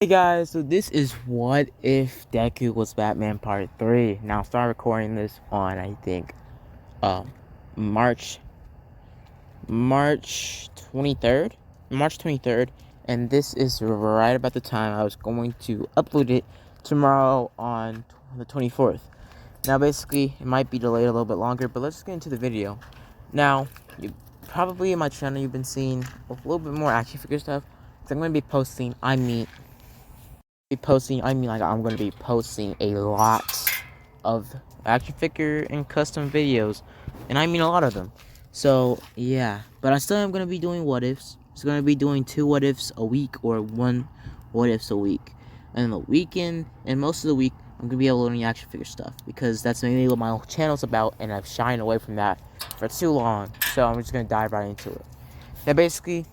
Hey guys, so this is What If Daku Was Batman Part 3. Now, I started recording this on, I think, um, March, March 23rd? March 23rd, and this is right about the time I was going to upload it tomorrow on the 24th. Now, basically, it might be delayed a little bit longer, but let's just get into the video. Now, you probably in my channel, you've been seeing a little bit more action figure stuff, because I'm going to be posting, I'm going to be posting a lot of action figure and custom videos, and I mean a lot of them. So yeah, but I still am going to be doing what ifs. It's going to be doing 2 what ifs a week or 1 what ifs a week, and the weekend and most of the week I'm going to be uploading action figure stuff, because that's mainly what my channel's about, and I've shied away from that for too long. So I'm just going to dive right into it. Now basically,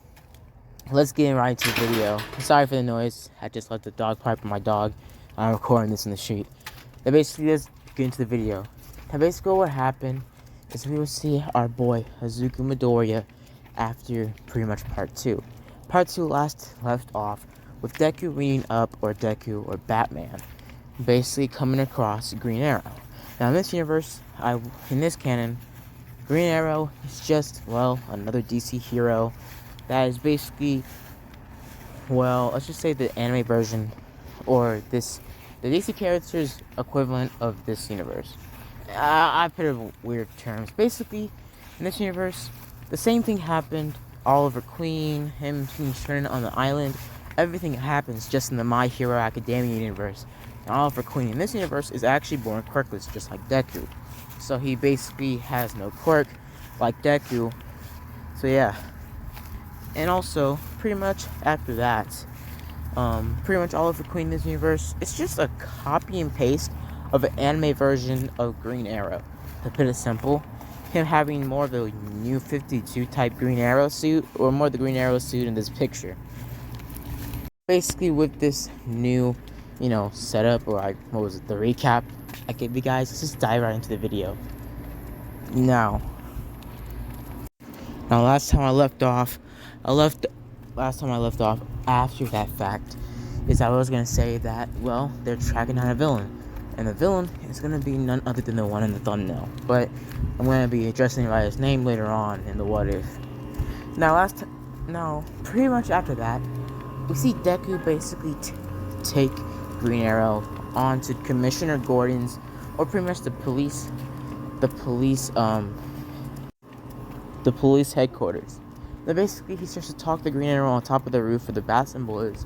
let's get right into the video. Sorry for the noise. I just let the dog park with my dog. I'm recording this in the street. Now basically, let's get into the video. Now basically what happened is we will see our boy Hazuki Midoriya after pretty much part 2. Part 2 left off with Deku reading up, or Deku or Batman, basically coming across Green Arrow. Now in this universe, in this canon, Green Arrow is just, well, another DC hero that is basically, well, let's just say the anime version, or the DC character's equivalent of this universe. I put it in weird terms. Basically, in this universe, the same thing happened. Oliver Queen, him being stranded on the island, everything happens just in the My Hero Academia universe. And Oliver Queen in this universe is actually born quirkless, just like Deku. So he basically has no quirk, like Deku. So yeah. And also, pretty much after that, pretty much Oliver Queen in this universe, it's just a copy and paste of an anime version of Green Arrow. To put it simple, him having more of a new 52 type Green Arrow suit, or more of the Green Arrow suit in this picture. Basically, with this new, setup, or the recap I gave you guys, let's just dive right into the video. Now, last time I left off after that fact is I was going to say that, well, they're tracking down a villain. And the villain is going to be none other than the one in the thumbnail. But I'm going to be addressing him by his name later on in the what if. Now, pretty much after that, we see Deku basically take Green Arrow onto Commissioner Gordon's, or pretty much the police headquarters. Then basically he starts to talk to Green Arrow on top of the roof of the Batson Boys,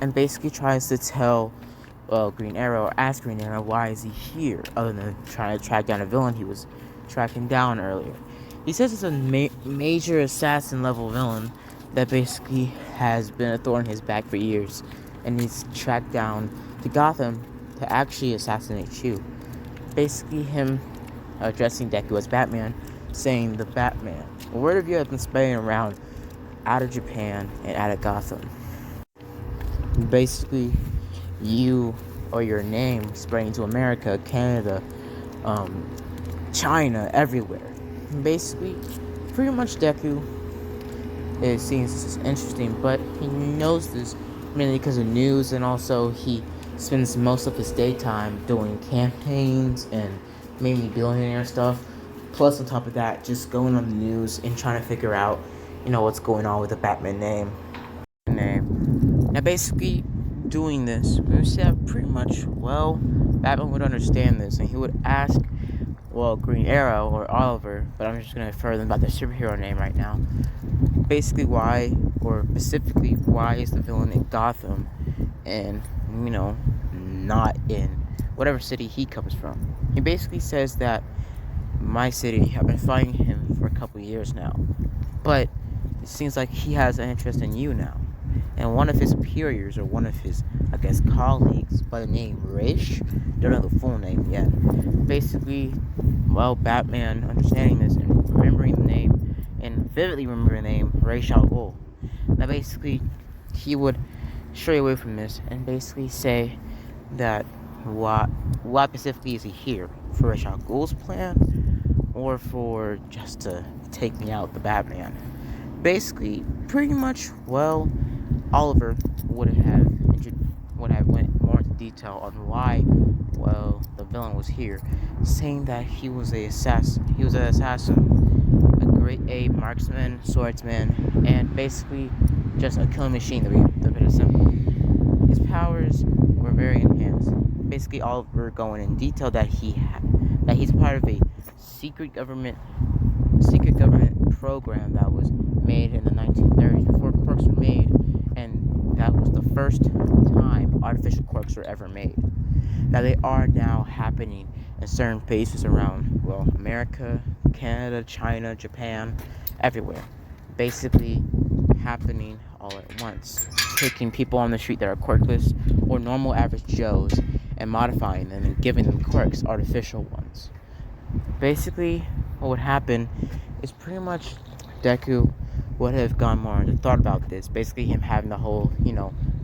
and basically tries to tell Green Arrow, or ask Green Arrow, why is he here, other than trying to track down a villain he was tracking down earlier. He says it's a major assassin level villain that basically has been a thorn in his back for years, and he's tracked down to Gotham to actually assassinate you. Basically him addressing Deku as Batman, saying the Batman, a word of you has been spreading around out of Japan and out of Gotham. Basically, you, or your name, spreading to America, Canada, China, everywhere. And basically, pretty much Deku, it seems interesting, but he knows this mainly because of news, and also he spends most of his daytime doing campaigns and mainly billionaire stuff. Plus, on top of that, just going on the news and trying to figure out, what's going on with the Batman name. Now, basically, doing this, we would say that pretty much, well, Batman would understand this, and he would ask, well, Green Arrow or Oliver, but I'm just going to infer them about their superhero name right now. Basically, why, or specifically, why is the villain in Gotham, and, not in whatever city he comes from. He basically says that my city, I've been fighting him for a couple years now, but it seems like he has an interest in you now. And one of his superiors, or one of his, colleagues by the name Rish, don't know the full name yet, basically, well, Batman understanding this and remembering the name, and vividly remembering the name, Ra's al Ghul. Now basically, he would stray away from this and basically say that why specifically is he here? For Ra's al Ghul's plan, or for just to take me out, the Batman? Basically, pretty much, well, Oliver would have would have went more into detail on why, well, the villain was here, saying that he was an assassin, a great A marksman, swordsman, and basically just a killing machine, to put it simple. His powers were very enhanced. Basically, all were going in detail that he's part of a secret government program that was made in the 1930s before quirks were made, and that was the first time artificial quirks were ever made. Now they are now happening in certain places around, well, America, Canada, China, Japan, everywhere. Basically happening all at once. Taking people on the street that are quirkless or normal average Joes and modifying them and giving them quirks, artificial ones. Basically, what would happen is pretty much Daku would have gone more into thought about this. Basically, him having the whole,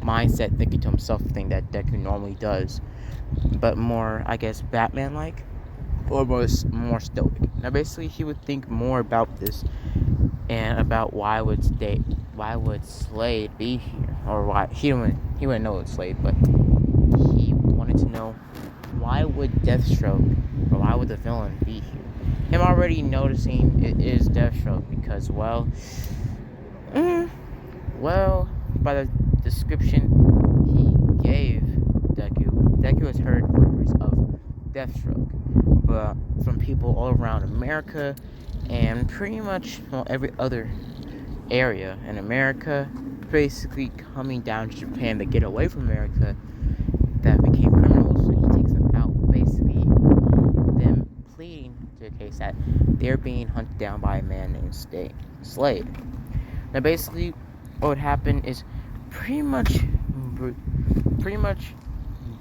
mindset, thinking to himself thing that Daku normally does, but more, I guess, Batman-like, or more stoic. Now, basically, he would think more about this and about why would Slade be here, or why he wouldn't know it's Slade, but he wanted to know why would Deathstroke, or why would the villain be here. Him already noticing it is Deathstroke because, well, by the description he gave Deku has heard rumors of Deathstroke, but from people all around America and pretty much every other area in America, basically coming down to Japan to get away from America, that became criminals, so he takes them out. Basically, them pleading to a case that they're being hunted down by a man named Slade. Now, basically, what would happen is pretty much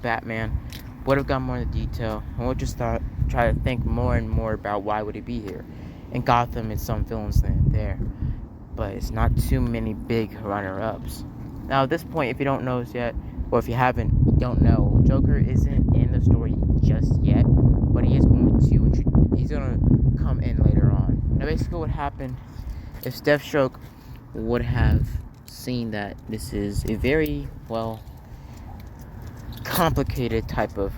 Batman would have gone more into detail and would just try to think more and more about why would he be here. In Gotham, it's some villains there, but it's not too many big runner-ups. Now, at this point, if you don't know this yet, or if you don't know, Joker isn't in the story just yet, but he's going to come in later on. Now, basically, what happened if Deathstroke would have seen that this is a very, complicated type of...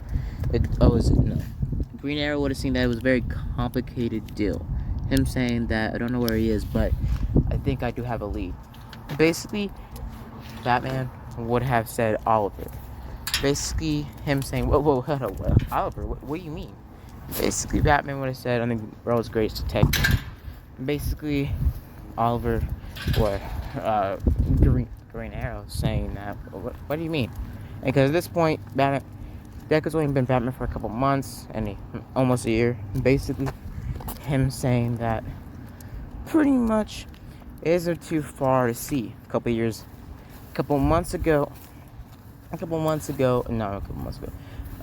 Green Arrow would have seen that it was a very complicated deal. Him saying that, I don't know where he is, but I think I do have a lead. Basically, Batman would have said Oliver. Basically, him saying, hold up, Oliver, what do you mean? Basically, Batman would have said, I think world's greatest detective. Basically, Oliver, or Green Arrow, saying that, what do you mean? Because at this point, Deku's only been Batman for a couple months, and almost a year. Basically, him saying that pretty much isn't too far to see.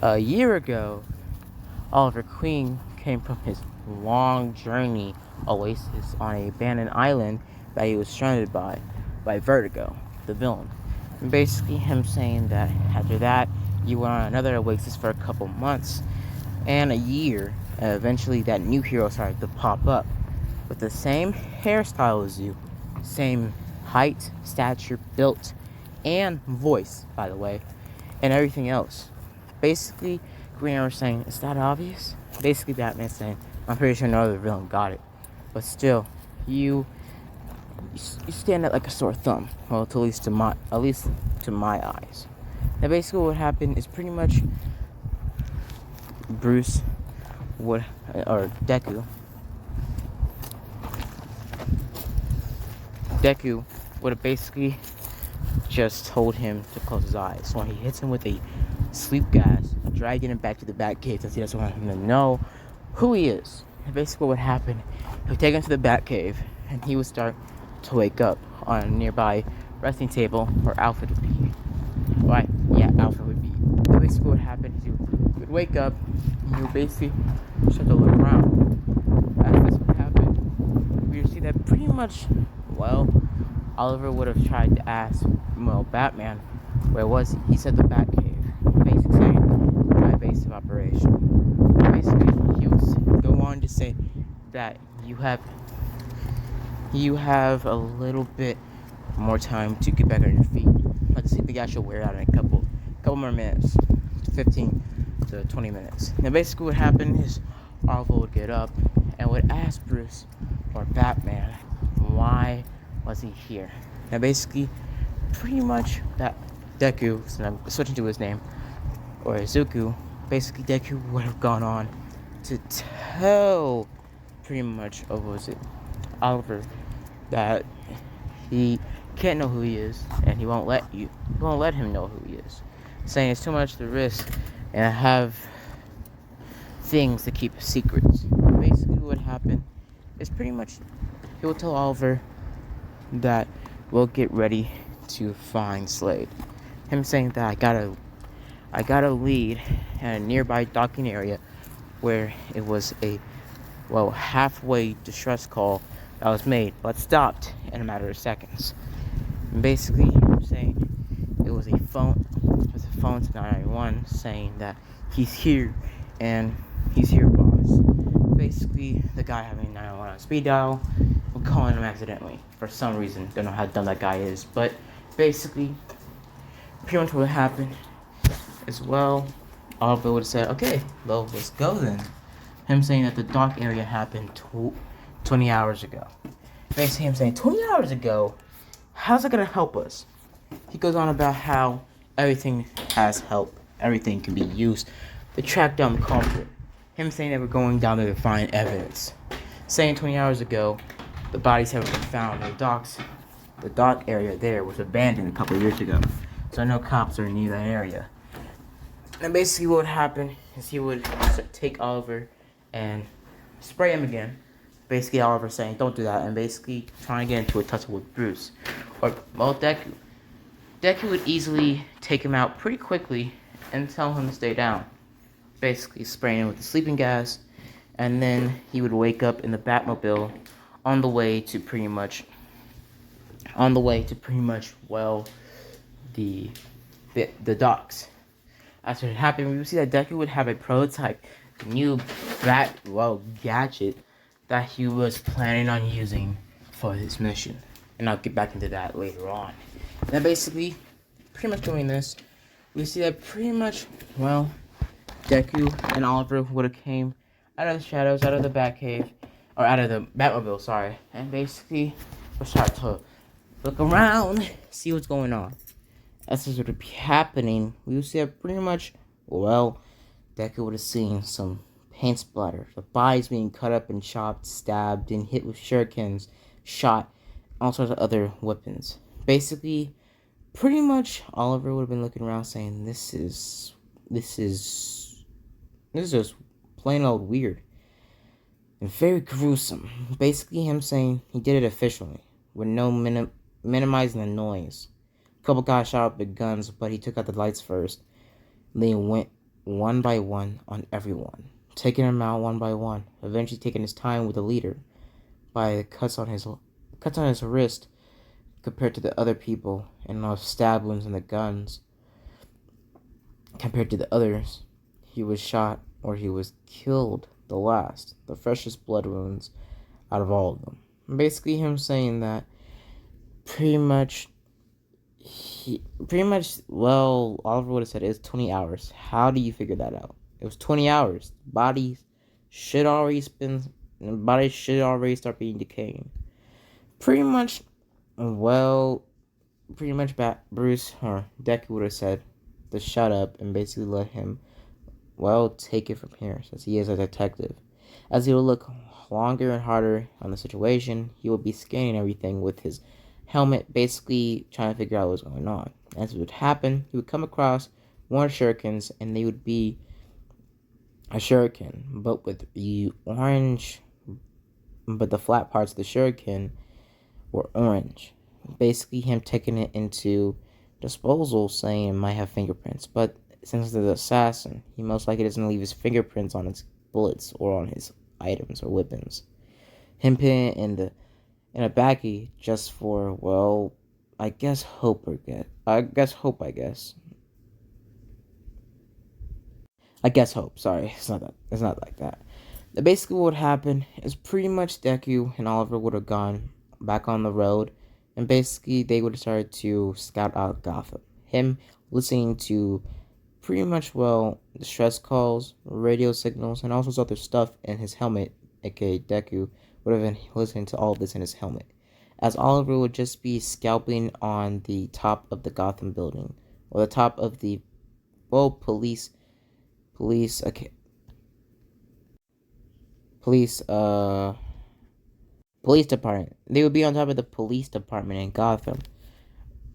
A year ago, Oliver Queen came from his long journey oasis on an abandoned island that he was stranded by Vertigo, the villain. And basically him saying that after that, you went on another oasis for a couple months and a year, and eventually that new hero started to pop up with the same hairstyle as you, same height, stature, built, and voice, by the way, and everything else. Basically, Green Arrow saying, is that obvious? Basically, Batman saying, I'm pretty sure no other villain got it. But still, you stand out like a sore thumb. Well, at least to my eyes. Now, basically, what happened is pretty much Deku would have basically just told him to close his eyes. So he hits him with a sleep gas, dragging him back to the Batcave since he doesn't want him to know who he is. And basically what happened, he would take him to the Batcave, and he would start to wake up on a nearby resting table where Alfred would be. Alfred would be. And basically what happened is he would wake up, and he would basically start to look around. As this would happen, we would see that pretty much, Oliver would have tried to ask, Batman, where was he? He said the Batcave. Basically saying, my base of operation. Basically, he would go on to say that you have a little bit more time to get back on your feet. Like, the sleeping gas should wear out in a couple couple more minutes, 15 to 20 minutes. Now basically what happened is Oliver would get up and would ask Bruce or Batman why was he here. Now basically pretty much that Deku, so I'm switching to his name, or Izuku, basically Deku would have gone on to tell pretty much Oliver that he can't know who he is and he won't let him know who he is, saying it's too much to risk and have things to keep secrets. Basically what happened is pretty much he will tell Oliver that we'll get ready to find Slade. Him saying that I got a lead at a nearby docking area where it was a halfway distress call that was made but stopped in a matter of seconds. And basically I'm saying it was a phone to 911 saying that he's here and he's here, boss. Basically the guy having 911 on speed dial, we're calling him accidentally for some reason. Don't know how dumb that guy is, but basically pretty much what happened as well. Oliver would have said, okay, well, let's go then. Him saying that the dock area happened 20 hours ago. Basically him saying 20 hours ago, how's that gonna help us? He goes on about how everything has help, everything can be used to track down the culprit. Him saying that we're going down there to find evidence. Saying 20 hours ago, the bodies haven't been found in the docks. The dock area there was abandoned a couple years ago, so no cops are near that area. And basically what would happen is he would take Oliver and spray him again. Basically Oliver saying don't do that, and basically trying to get into a tussle with Bruce. Or Deku. Deku would easily take him out pretty quickly and tell him to stay down. Basically spraying him with the sleeping gas, and then he would wake up in the Batmobile on the way to pretty much the docks. After it happened, we would see that Deku would have a prototype new gadget that he was planning on using for his mission. And I'll get back into that later on. Now basically, pretty much doing this, we see that pretty much, Deku and Oliver would have came out of the shadows, out of the Batcave, or out of the Batmobile, sorry. And basically, we'll start to look around, see what's going on. As this would be happening, we would see that pretty much, Deku would have seen some paint splatter, the bodies being cut up and chopped, stabbed, and hit with shurikens, shot, all sorts of other weapons. Basically, pretty much Oliver would have been looking around saying, this is just plain old weird and very gruesome. Basically him saying he did it efficiently with no minimizing the noise. A couple guys shot up with guns, but he took out the lights first. Then went one by one on everyone, taking them out one by one, eventually taking his time with the leader by the cuts on his wrist compared to the other people, and no stab wounds in the guns compared to the others. He was shot or he was killed the freshest blood wounds out of all of them. Basically him saying that Oliver would have said it's 20 hours. How do you figure that out? It was 20 hours. Bodies should already start being decaying. Pretty much Bruce or Deku would have said to shut up and basically let him take it from here, since he is a detective. As he would look longer and harder on the situation, he would be scanning everything with his helmet, basically trying to figure out what's going on. As it would happen, he would come across more shurikens, and they would be a shuriken, but with the orange, but the flat parts of the shuriken were orange. Basically him taking it into disposal, saying it might have fingerprints, but since it's the assassin, he most likely doesn't leave his fingerprints on his bullets or on his items or weapons. Him putting it in a baggie just for hope. Sorry, it's not like that. Basically, what would happen is pretty much Deku and Oliver would have gone back on the road, and basically they would have started to scout out Gotham. Him listening to pretty much, well, distress calls, radio signals, and all sorts of other stuff in his helmet, aka Deku, would have been listening to all of this in his helmet. As Oliver would just be scalping on the top of the Gotham building, or the top of the, well, police, okay, police, police department. They would be on top of the police department in Gotham,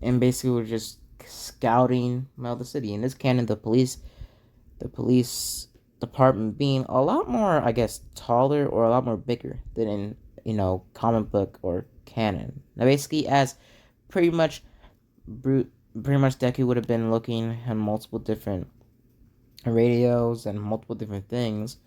and basically were just scouting around the city. In this canon, the police department being a lot more, I guess, taller or a lot more bigger than in, comic book or canon. Now, basically, as pretty much, pretty much Deku would have been looking at multiple different radios and multiple different things,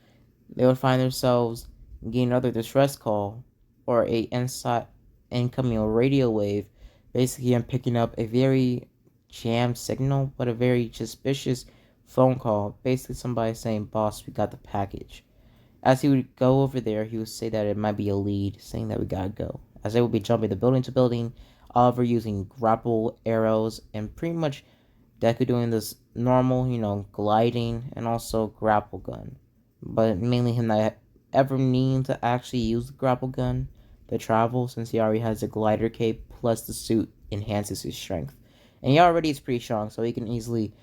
they would find themselves getting another distress call or a inside incoming radio wave. Basically, I'm picking up a very jammed signal, but a very suspicious phone call. Basically, somebody saying, "Boss, we got the package." As he would go over there, he would say that it might be a lead, saying that we gotta go. As they would be jumping the building to building, Oliver using grapple arrows, and pretty much Deku doing this normal, gliding and also grapple gun. But mainly him not ever needing to actually use the grapple gun to travel, since he already has a glider cape, plus the suit enhances his strength. And he already is pretty strong, so he can easily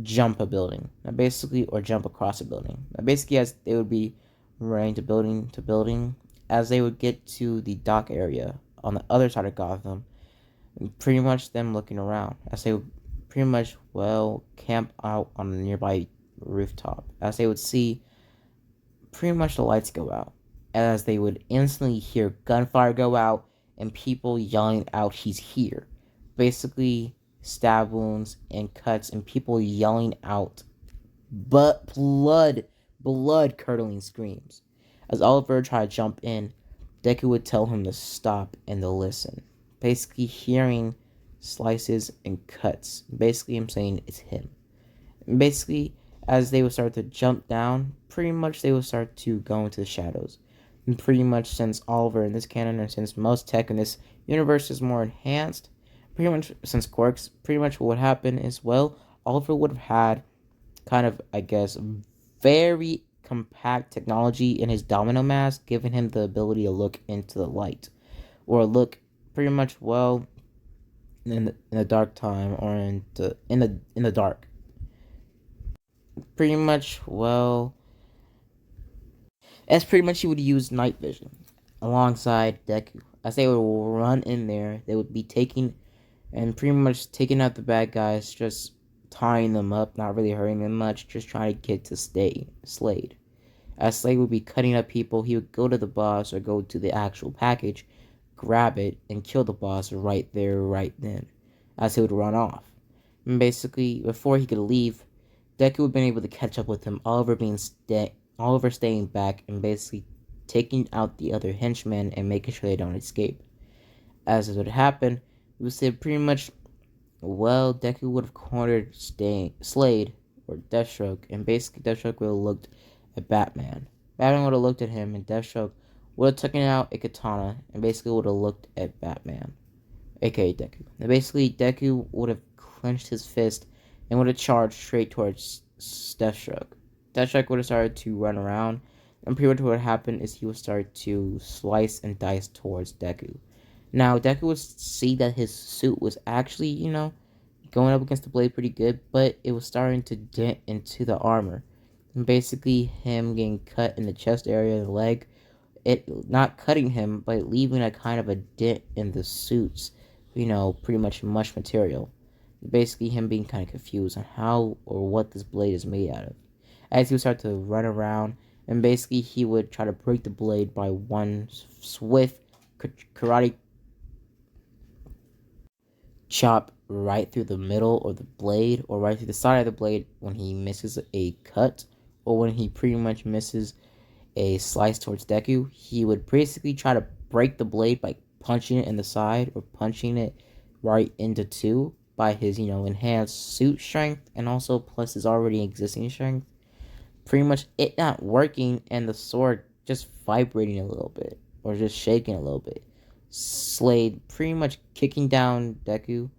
jump a building, basically, or jump across a building. Basically, as they would be running to building, as they would get to the dock area on the other side of Gotham, and pretty much them looking around, as they would pretty much, well, camp out on a nearby rooftop, as they would see pretty much the lights go out, as they would instantly hear gunfire go out and people yelling out, "He's here." Basically, stab wounds and cuts and people yelling out, but blood curdling screams. As Oliver tried to jump in, Deku would tell him to stop and to listen. Basically, hearing slices and cuts. Basically, I'm saying it's him. And basically, as they would start to jump down, pretty much they would start to go into the shadows. And pretty much, since Oliver in this canon, and since most tech in this universe is more enhanced, pretty much since quirks, pretty much what would happen is, well, Oliver would have had kind of, I guess, very compact technology in his domino mask, giving him the ability to look into the light, or look pretty much, well, in the dark time, or in the dark. Pretty much, well, as pretty much he would use night vision alongside Deku. As they would run in there, they would be taking and pretty much taking out the bad guys, just tying them up, not really hurting them much, just trying to get to Slade. As Slade would be cutting up people, he would go to the boss or go to the actual package, grab it, and kill the boss right there, right then, as he would run off. And basically, before he could leave, Deku would have been able to catch up with him, Oliver staying back and basically taking out the other henchmen and making sure they don't escape. As it would happen, we would say pretty much, well, Deku would have cornered Slade or Deathstroke, and basically Deathstroke would have looked at Batman. Batman would have looked at him, and Deathstroke would have taken out a katana and basically would have looked at Batman, aka Deku. And basically, Deku would have clenched his fist and would have charged straight towards Deathstroke. Deathstroke would have started to run around, and pretty much what would happen is he would start to slice and dice towards Deku. Now, Deku would see that his suit was actually, going up against the blade pretty good, but it was starting to dent into the armor. And basically, him getting cut in the chest area, the leg, it not cutting him, but leaving a kind of a dent in the suit's, pretty much material. Basically, him being kind of confused on how or what this blade is made out of. As he would start to run around, and basically he would try to break the blade by one swift karate chop right through the middle of the blade, or right through the side of the blade when he misses a cut, or when he pretty much misses a slice towards Deku. He would basically try to break the blade by punching it in the side, or punching it right into two by his, enhanced suit strength, and also plus his already existing strength. Pretty much it not working, and the sword just vibrating a little bit, or just shaking a little bit. Slade pretty much kicking down Deku,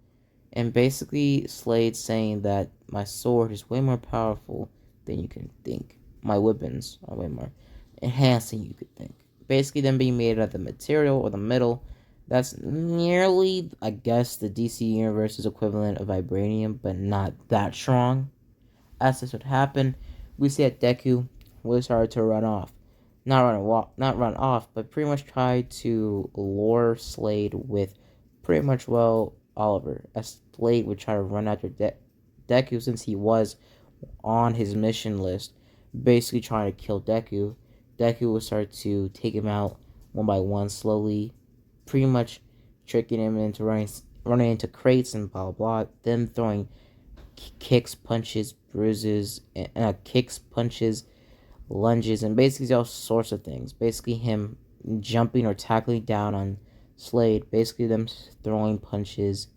and basically Slade saying that my sword is way more powerful than you can think. My weapons are way more enhanced than you could think. Basically, them being made out of the material or the metal that's nearly, I guess, the DC Universe's equivalent of vibranium, but not that strong. As this would happen, we see that Deku will start to run off. Not run off, but pretty much try to lure Slade with pretty much, well, Oliver. As Slade would try to run after Deku since he was on his mission list, basically trying to kill Deku. Deku will start to take him out one by one slowly, pretty much tricking him into running into crates and blah blah blah, then throwing kicks, punches, bruises, kicks, punches, lunges, and basically all sorts of things. Basically, him jumping or tackling down on Slade. Basically, them throwing punches,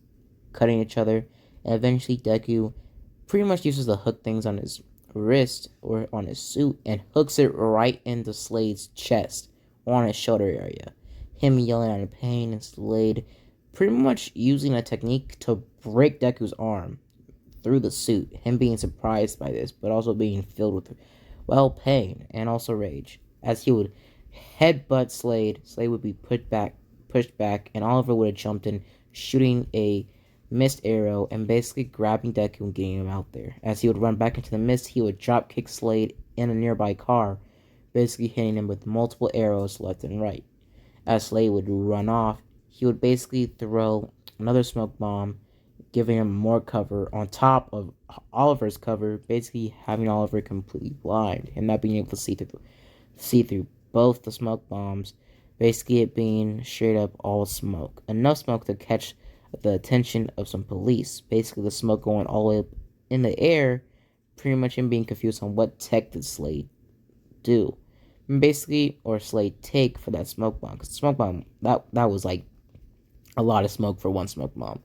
cutting each other, and eventually Deku pretty much uses the hook things on his wrist or on his suit and hooks it right into Slade's chest or on his shoulder area. Him yelling out in pain and Slade pretty much using a technique to break Deku's arm through the suit, him being surprised by this, but also being filled with, well, pain and also rage. As he would headbutt Slade, Slade would be pushed back, and Oliver would have jumped in, shooting a mist arrow and basically grabbing Deku and getting him out there. As he would run back into the mist, he would drop kick Slade in a nearby car, basically hitting him with multiple arrows left and right. As Slade would run off, he would basically throw another smoke bomb, giving him more cover on top of Oliver's cover, basically having Oliver completely blind and not being able to see through both the smoke bombs, basically it being straight up all smoke. Enough smoke to catch the attention of some police. Basically the smoke going all the way up in the air, pretty much him being confused on what tech did Slade do. And basically, or Slade take for that smoke bomb. Because the smoke bomb, that was like a lot of smoke for one smoke bomb.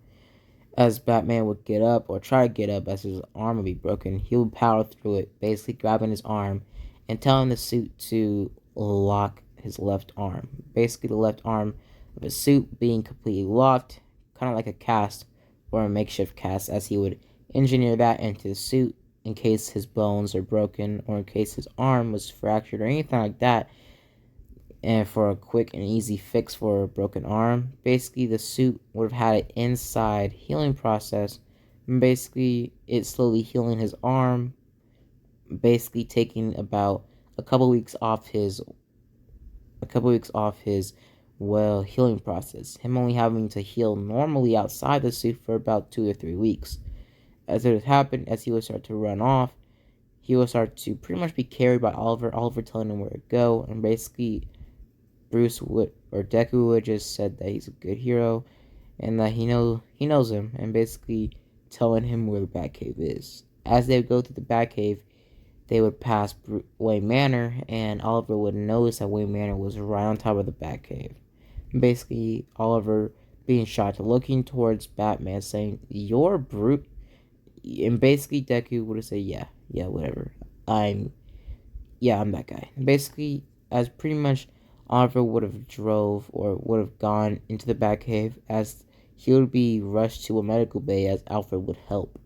As Batman would get up, or try to get up, as his arm would be broken, he would power through it, basically grabbing his arm and telling the suit to lock his left arm. Basically, the left arm of his suit being completely locked, kind of like a cast or a makeshift cast, as he would engineer that into the suit in case his bones are broken or in case his arm was fractured or anything like that. And for a quick and easy fix for a broken arm, basically the suit would have had an inside healing process. And basically, it's slowly healing his arm, basically taking about a couple weeks off his well healing process. Him only having to heal normally outside the suit for about 2 or 3 weeks. As it would happen, as he would start to run off, he would start to pretty much be carried by Oliver telling him where to go, and basically Deku would just said that he's a good hero and that he knows him, and basically telling him where the Batcave is. As they would go through the Batcave, they would pass Wayne Manor, and Oliver would notice that Wayne Manor was right on top of the Batcave. And basically, Oliver being shocked, looking towards Batman, saying, "You're brute." And basically, Deku would have said, "Yeah, whatever. I'm that guy." And basically, as pretty much Oliver would have drove or would have gone into the Batcave, as he would be rushed to a medical bay as Alfred would help.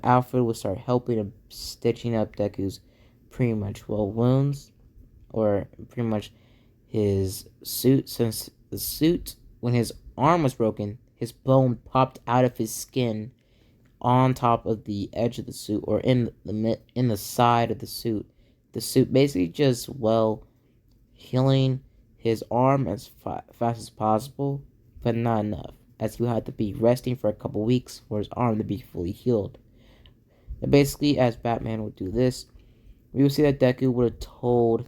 Alfred would start helping him, stitching up Deku's pretty much wounds, or pretty much his suit, since the suit, when his arm was broken, his bone popped out of his skin on top of the edge of the suit, or in the side of the suit. The suit basically just, well, healing his arm as fast as possible, but not enough, as he had to be resting for a couple weeks for his arm to be fully healed. And basically, as Batman would do this, we would see that Deku would have told,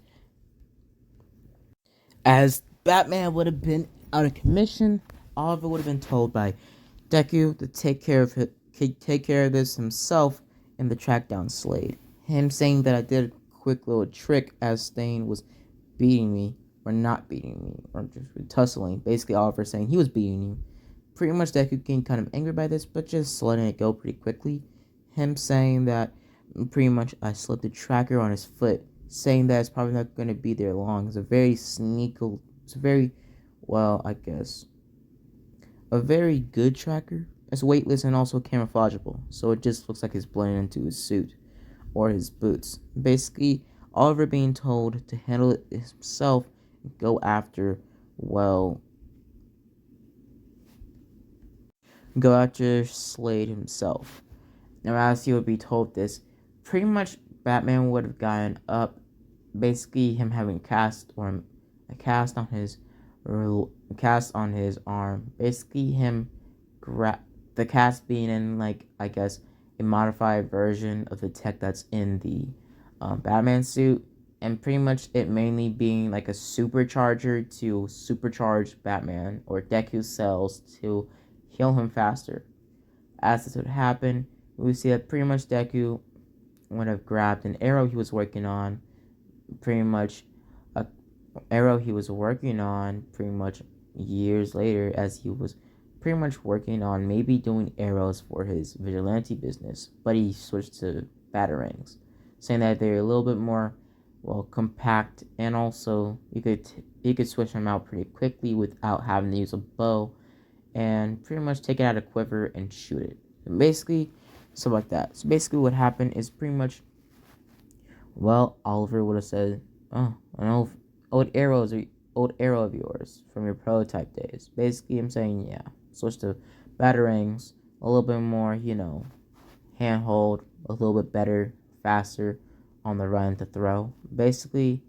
as Batman would have been out of commission, Oliver would have been told by Deku to take care of this himself and to track down Slade. Him saying that I did a quick little trick as Stain was beating me, or not beating me, or just tussling. Basically, Oliver saying he was beating you. Pretty much Deku getting kind of angry by this, but just letting it go pretty quickly. Him saying that pretty much I slipped a tracker on his foot, saying that it's probably not going to be there long. It's a very well, I guess, a very good tracker, It's weightless and also camouflageable, so it just looks like it's blending into his suit or his boots. Basically, Oliver being told to handle it himself and well, go after Slade himself. Now, as he would be told this, pretty much Batman would have gotten up. Basically, him having a cast on his arm. Basically, the cast being in, like, I guess, a modified version of the tech that's in the Batman suit, and pretty much it mainly being like a supercharger to supercharge Batman or Deku's cells to heal him faster. As this would happen, we see that pretty much Deku would have grabbed an arrow he was working on, pretty much a arrow he was working on pretty much years later, as he was pretty much working on maybe doing arrows for his vigilante business, but he switched to batarangs, saying that they're a little bit more compact, and also you could switch them out pretty quickly without having to use a bow, and pretty much take it out of quiver and shoot it. And basically, stuff like that. So basically, what happened is pretty much, Oliver would have said, "Oh, an old old arrow of yours from your prototype days." Basically, I'm saying, yeah, switch to batarangs, a little bit more, handhold, a little bit better, faster on the run to throw. Basically,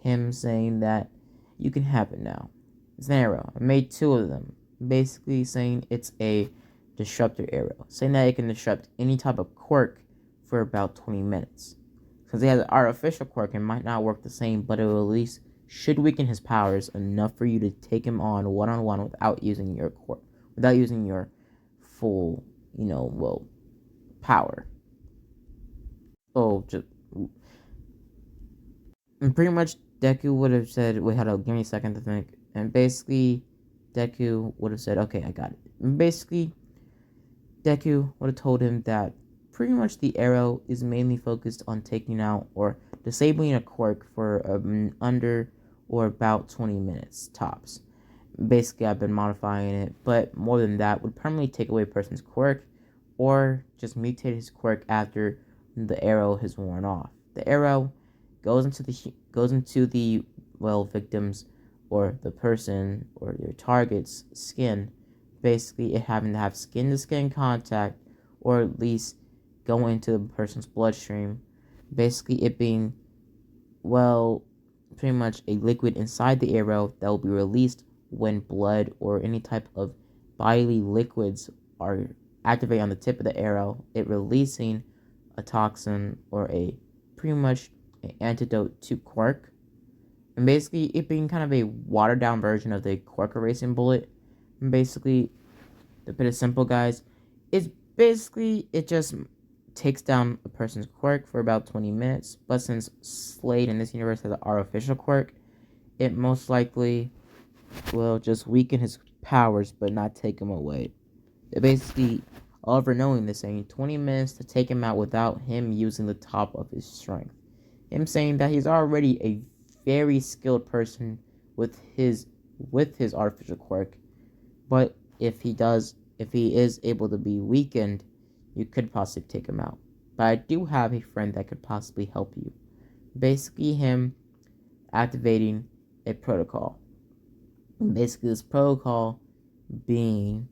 him saying that you can have it now. It's an arrow. I made two of them. Basically saying it's a disruptor arrow. Saying that it can disrupt any type of quirk for about 20 minutes. Because he has an artificial quirk, it might not work the same, but it will at least should weaken his powers enough for you to take him on one-on-one without using your quirk, without using your full, power. So just and pretty much Deku would have said, wait, hold on, give me a second to think. And basically, Deku would have said, okay, I got it. And basically, Deku would have told him that pretty much the arrow is mainly focused on taking out or disabling a quirk for under or about 20 minutes tops. Basically, I've been modifying it, but more than that, would permanently take away a person's quirk or just mutate his quirk after the arrow has worn off. The arrow goes into the victims or the person or your target's skin. Basically, it having to have skin to skin contact or at least go into the person's bloodstream. Basically, it being pretty much a liquid inside the arrow that will be released when blood or any type of bodily liquids are activated on the tip of the arrow, it releasing a toxin or a pretty much an antidote to quirk. And basically, it being kind of a watered down version of the quirk erasing bullet. And basically, to put it simple, guys, it's basically, it just takes down a person's quirk for about 20 minutes. But since Slade in this universe has an artificial quirk, it most likely will just weaken his powers but not take him away. It basically, Oliver knowing this, saying 20 minutes to take him out without him using the top of his strength. Him saying that he's already a very skilled person with his artificial quirk, but if he is able to be weakened, you could possibly take him out. But I do have a friend that could possibly help you. Basically, him activating a protocol. And basically, this protocol being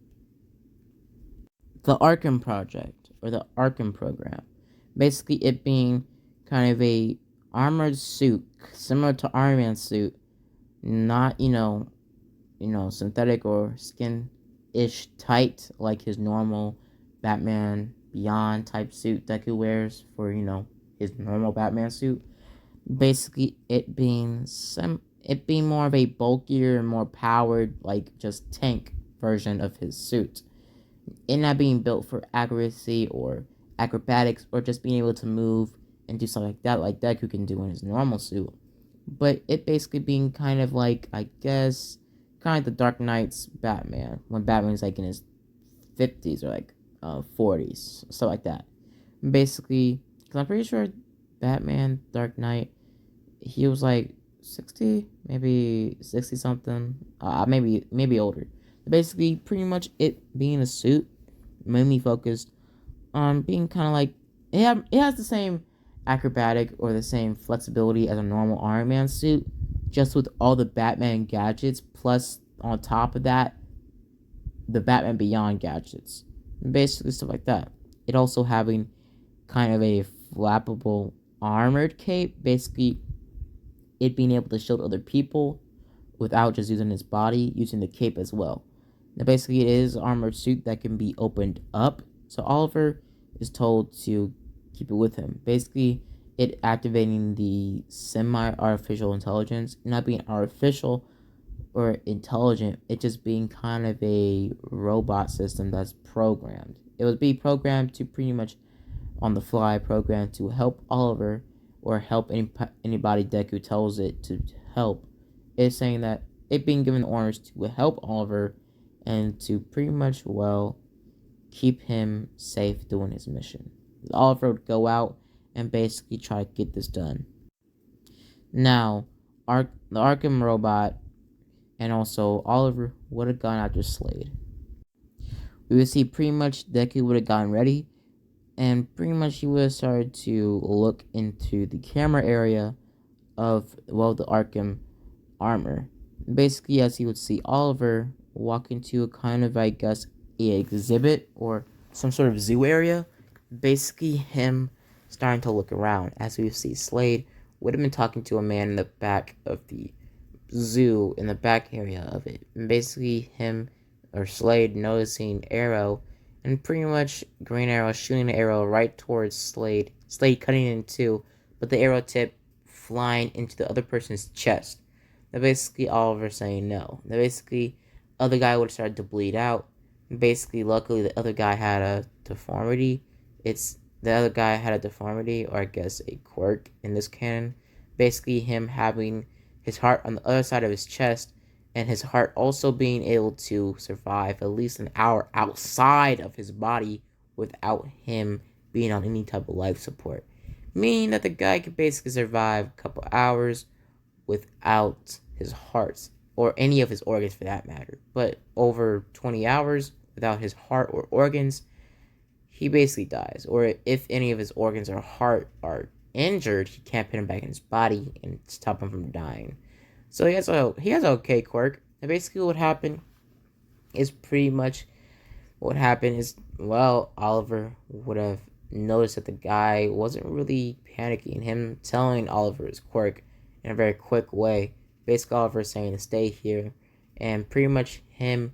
the Arkham Project or the Arkham Program. Basically, it being kind of a armored suit similar to Iron Man's suit, not synthetic or skin-ish tight like his normal Batman Beyond type suit that he wears for his normal Batman suit. Basically, it being more of a bulkier and more powered, like just tank version of his suit. It not being built for accuracy or acrobatics or just being able to move and do something like Deku can do in his normal suit. But it basically being kind of like, I guess, kind of the Dark Knight's Batman, when Batman's like in his 50s or like 40s, stuff like that. Basically, because I'm pretty sure Batman Dark Knight, he was like 60, maybe 60 something, maybe older. Basically, pretty much it being a suit mainly focused on being kind of like it has the same acrobatic or the same flexibility as a normal Iron Man suit, just with all the Batman gadgets, plus on top of that, the Batman Beyond gadgets, basically stuff like that. It also having kind of a flappable armored cape, basically it being able to shield other people without just using his body, using the cape as well. Now, basically, it is an armored suit that can be opened up. So Oliver is told to keep it with him. Basically, it activating the semi-artificial intelligence, not being artificial or intelligent, it just being kind of a robot system that's programmed. It was being programmed to pretty much on the fly, programmed to help Oliver or help anybody Deku tells it to help. It's saying that it being given orders to help Oliver and to pretty much, well, keep him safe doing his mission. Oliver would go out and basically try to get this done. Now, the Arkham robot and also Oliver would have gone after Slade. We would see pretty much Deku would have gotten ready, and pretty much he would have started to look into the camera area of, well, the Arkham armor. Basically, as he would see Oliver walk into a kind of, I guess, a exhibit or some sort of zoo area. Basically, him starting to look around. As we would see Slade would have been talking to a man in the back of the zoo, in the back area of it. And basically, him or Slade noticing Arrow, and pretty much Green Arrow shooting the arrow right towards Slade. Slade cutting it in two, but the arrow tip flying into the other person's chest. Now basically Oliver saying no. Now basically other guy would have started to bleed out. Basically, luckily the other guy had a deformity. The other guy had a deformity, or I guess a quirk in this canon. Basically him having his heart on the other side of his chest, and his heart also being able to survive at least an hour outside of his body without him being on any type of life support. Meaning that the guy could basically survive a couple hours without his heart, or any of his organs for that matter. But over 20 hours without his heart or organs, he basically dies. Or if any of his organs or heart are injured, he can't put him back in his body and stop him from dying. So he has a okay quirk. And basically what happened is pretty much what happened is, well, Oliver would have noticed that the guy wasn't really panicking. Him telling Oliver his quirk in a very quick way. Basically Oliver saying to stay here, and pretty much him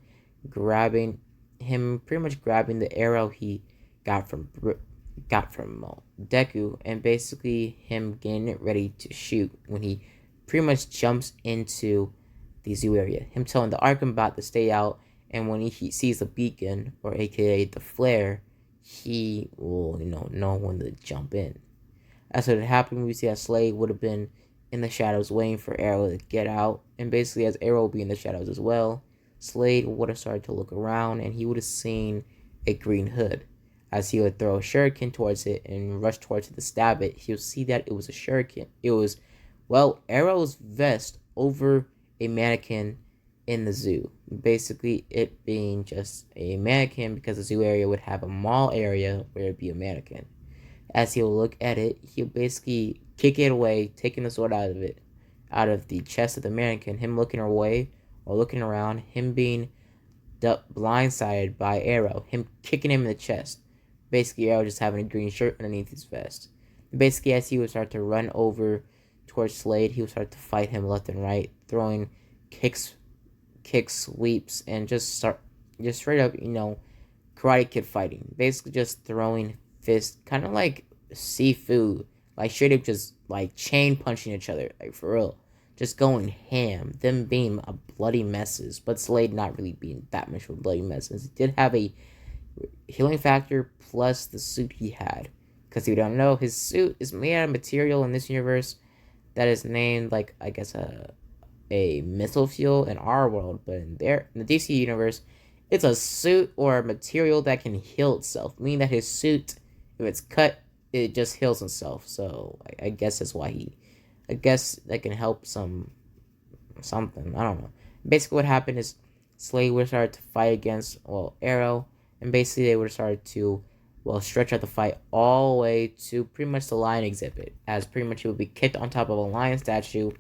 grabbing the arrow he got from Deku, and basically him getting it ready to shoot when he pretty much jumps into the zoo area. Him telling the Arkham bot to stay out, and when he sees the beacon, or aka the flare, he will know when to jump in. As it happened, we see that Slade would have been in the shadows waiting for Arrow to get out, and basically as Arrow would be in the shadows as well, Slade would have started to look around, and he would have seen a green hood. As he would throw a shuriken towards it and rush towards it to stab it, he'll see that it was a shuriken. It was, well, Arrow's vest over a mannequin in the zoo. Basically, it being just a mannequin, because the zoo area would have a mall area where it'd be a mannequin. As he'll look at it, he'll basically kick it away, taking the sword out of the chest of the mannequin. Him looking away or looking around, him being blindsided by Arrow, him kicking him in the chest. Basically, Arrow just having a green shirt underneath his vest. And basically, as he would start to run over towards Slade, he would start to fight him left and right, throwing kicks, sweeps, and just straight up, Karate Kid fighting. Basically, just throwing fists, kind of like seafood, like straight up just like chain punching each other, like for real, just going ham. Them being a bloody messes, but Slade not really being that much of a bloody messes. He did have a healing factor plus the suit he had, because you don't know, his suit is made out of material in this universe that is named like, I guess, a missile fuel in our world, but in the DC universe, it's a suit or a material that can heal itself, meaning that his suit, if it's cut, it just heals itself. So I guess that's why I guess that can help something, I don't know. Basically what happened is Slade would start to fight against, well, Arrow, and basically they would have started to, well, stretch out the fight all the way to pretty much the lion exhibit, as pretty much he would be kicked on top of a lion statue,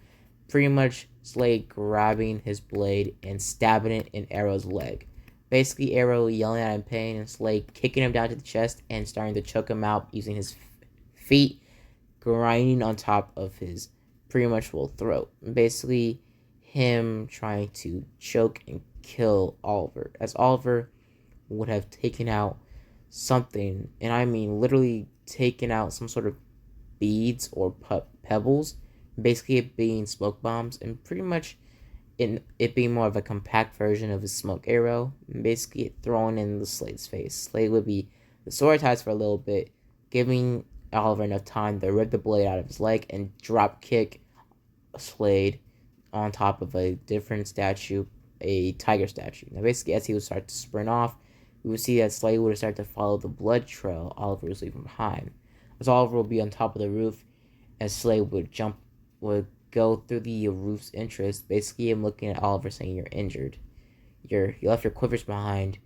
pretty much Slade grabbing his blade and stabbing it in Arrow's leg. Basically, Arrow yelling at him in pain, and Slade kicking him down to the chest and starting to choke him out using his feet, grinding on top of his pretty much full throat. Basically, him trying to choke and kill Oliver, as Oliver would have taken out something, and I mean literally taken out some sort of beads or pebbles, basically it being smoke bombs, and pretty much in it being more of a compact version of a smoke arrow, and basically it thrown in the Slade's face. Slade would be desorientized for a little bit, giving Oliver enough time to rip the blade out of his leg and drop kick Slade on top of a different statue, a tiger statue. Now basically as he would start to sprint off, we would see that Slade would start to follow the blood trail Oliver was leaving behind. As Oliver would be on top of the roof, as Slade would go through the roof's entrance, basically him looking at Oliver saying, "You're injured. You left your quivers behind,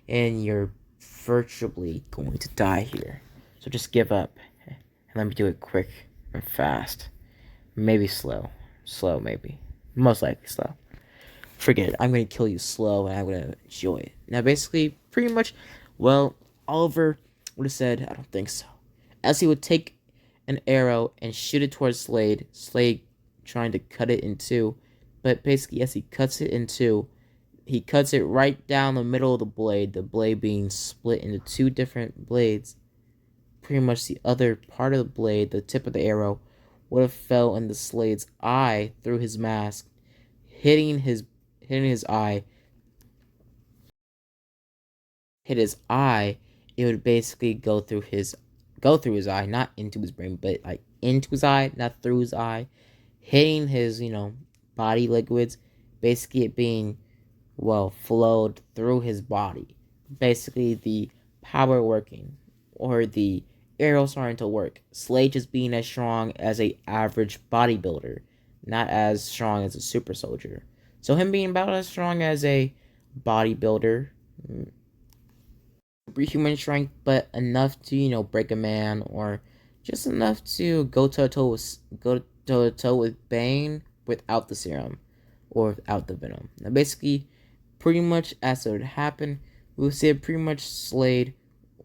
and you're virtually going to die here. So just give up, and let me do it quick and fast. Maybe slow. Slow, maybe. Most likely slow. Forget it. I'm going to kill you slow, and I'm going to enjoy it." Now, basically, pretty much, well, Oliver would have said, "I don't think so." As he would take an arrow and shoot it towards Slade, Slade trying to cut it in two, but basically, as he cuts it in two, he cuts it right down the middle of the blade being split into two different blades. Pretty much the other part of the blade, the tip of the arrow, would have fell into Slade's eye through his mask, hitting his eye. Hit his eye, it would basically go through his eye, not into his brain, but like into his eye, not through his eye, hitting his, body liquids, basically it being, well, flowed through his body. Basically the power working, or the arrow starting to work. Slade just being as strong as a average bodybuilder, not as strong as a super soldier. So him being about as strong as a bodybuilder, superhuman strength, but enough to break a man, or just enough to go toe to toe with Bane without the serum or without the venom. Now, basically, pretty much as it would happen, we would see pretty much Slade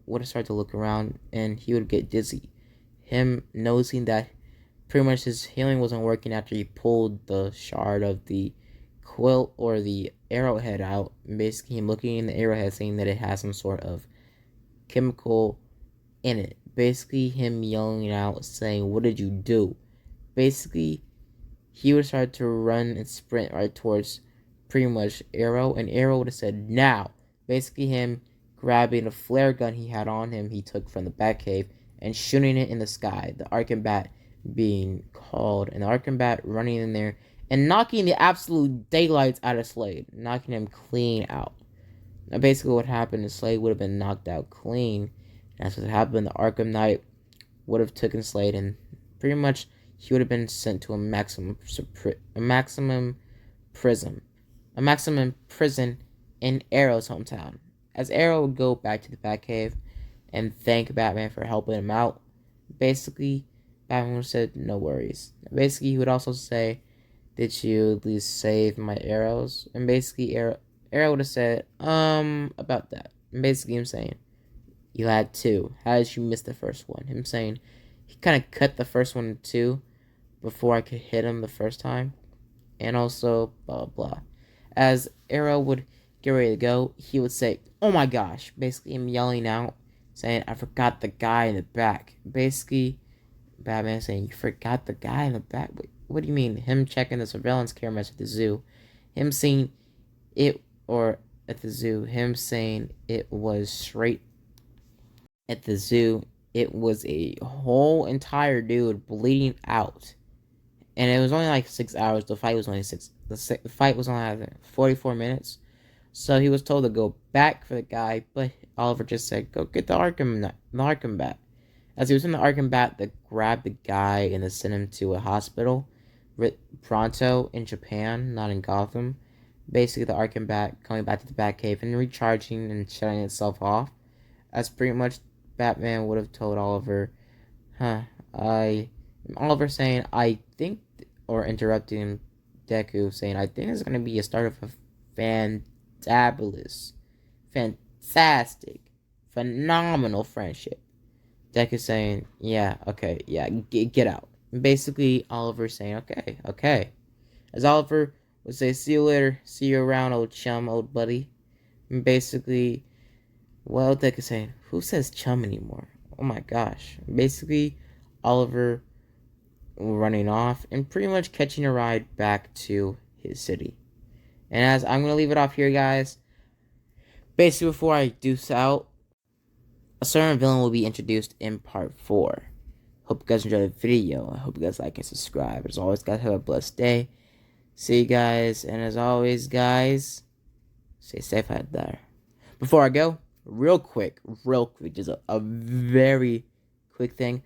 would start to look around and he would get dizzy. Him noticing that pretty much his healing wasn't working after he pulled the shard of the quilt or the arrowhead out. Basically, him looking in the arrowhead saying that it has some sort of chemical in it. Basically, him yelling out saying, "What did you do?" Basically, he would start to run and sprint right towards pretty much Arrow, and Arrow would have said, "Now." Basically, him grabbing a flare gun he had on him, he took from the Batcave, and shooting it in the sky. The Arkham Bat being called, and the Arkham Bat running in there and knocking the absolute daylights out of Slade, knocking him clean out. Now, basically, what happened is Slade would have been knocked out clean. That's what happened. The Arkham Knight would have taken Slade, and pretty much he would have been sent to a maximum prison in Arrow's hometown. As Arrow would go back to the Batcave and thank Batman for helping him out, basically, Batman would have said, "No worries." Basically, he would also say, "Did you at least save my arrows?" And basically, Arrow would have said, about that. And basically, him saying, "You had two. How did you miss the first one?" Him saying, he kind of cut the first one in two before I could hit him the first time. And also, blah, blah. As Arrow would get ready to go, he would say, "Oh my gosh." Basically, him yelling out, saying, "I forgot the guy in the back." Basically, Batman saying, "You forgot the guy in the back?" What do you mean? Him checking the surveillance cameras at the zoo. Him seeing it, or at the zoo, him saying it was straight at the zoo. It was a whole entire dude bleeding out. And it was only like 6 hours. The fight was only the fight was only like 44 minutes. So he was told to go back for the guy, but Oliver just said, "Go get the Arkham Bat." As he was in the Arkham Bat, they grabbed the guy and they sent him to a hospital, pronto, in Japan, not in Gotham. Basically, the arc coming back to the Batcave and recharging and shutting itself off. That's pretty much Batman would have told Oliver. Huh. Oliver saying, I think, or interrupting Deku saying, I think it's gonna be a start of a fantabulous, fantastic, phenomenal friendship. Deku saying, yeah, okay, yeah, get out. Basically, Oliver saying, okay, okay. As Oliver would say, see you later, see you around, old chum, old buddy. And basically, well, Deku saying, who says chum anymore? Oh my gosh. Basically, Oliver running off and pretty much catching a ride back to his city. And as I'm going to leave it off here, guys, basically before I deuce out, a certain villain will be introduced in part 4. Hope you guys enjoyed the video. I hope you guys like and subscribe. As always, guys, have a blessed day. See you guys, and as always, guys, stay safe out there. Before I go, real quick, just a very quick thing.